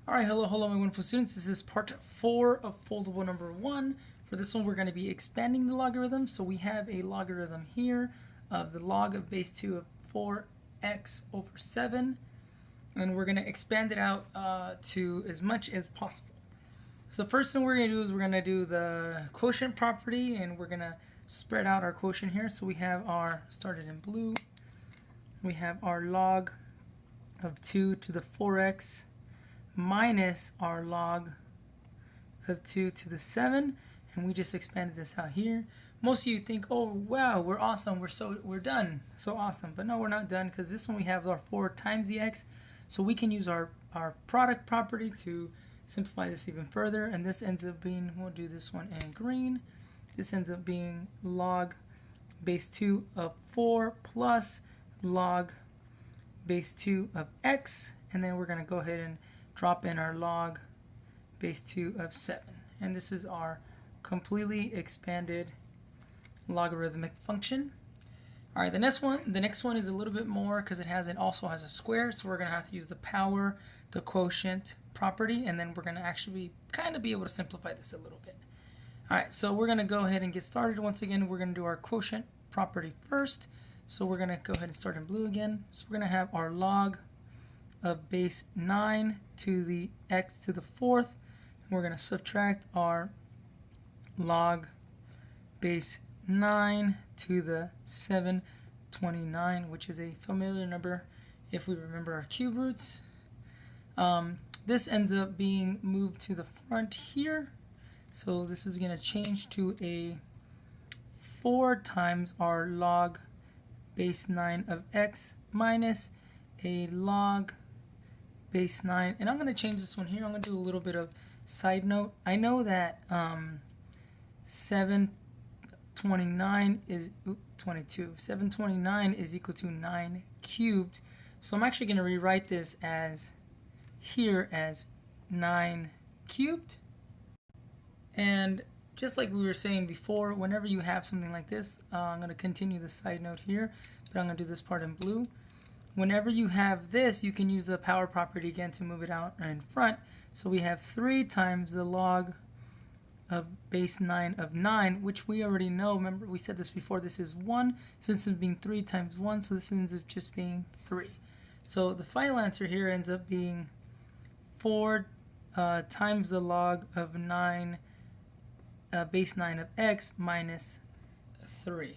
Alright, hello my wonderful students. This is part 4 of Foldable number 1. For this one we're going to be expanding the logarithm. So we have a logarithm here of the log of base 2 of 4x over 7. And we're going to expand it out to as much as possible. So the first thing we're going to do is we're going to do the quotient property, and we're going to spread out our quotient here. So we have our, started in blue, we have our log of 2 to the 4x minus our log of 2 to the 7, and we just expanded this out here. Most of you think, oh wow, we're awesome, we're done, so awesome. But no, we're not done, because this one we have our 4 times the x, so we can use our product property to simplify this even further. And this ends up being, we'll do this one in green, this ends up being log base 2 of 4 plus log base 2 of x, and then we're going to go ahead and drop in our log base 2 of 7. And this is our completely expanded logarithmic function. All right, the next one is a little bit more, because it also has a square, so we're going to have to use the power, the quotient property, and then we're going to actually kind of be able to simplify this a little bit. All right, so we're going to go ahead and get started. Once again, we're going to do our quotient property first. So we're going to go ahead and start in blue again. So we're going to have our log of base 9 to the x to the 4th. And we're going to subtract our log base 9 to the 729, which is a familiar number if we remember our cube roots. This ends up being moved to the front here. So this is going to change to a 4 times our log base 9 of x minus a log base 9. And I'm going to change this one here. I'm going to do a little bit of side note. I know that 729 is 729 is equal to 9 cubed. So I'm actually going to rewrite this as 9 cubed. And just like we were saying before, whenever you have something like this, I'm going to continue the side note here, but I'm going to do this part in blue. Whenever you have this, you can use the power property again to move it out in front. So we have 3 times the log of base 9 of 9, which we already know. Remember, we said this before. This is 1. So this is being 3 times 1, so this ends up just being 3. So the final answer here ends up being 4 times the log of 9 base 9 of x minus 3.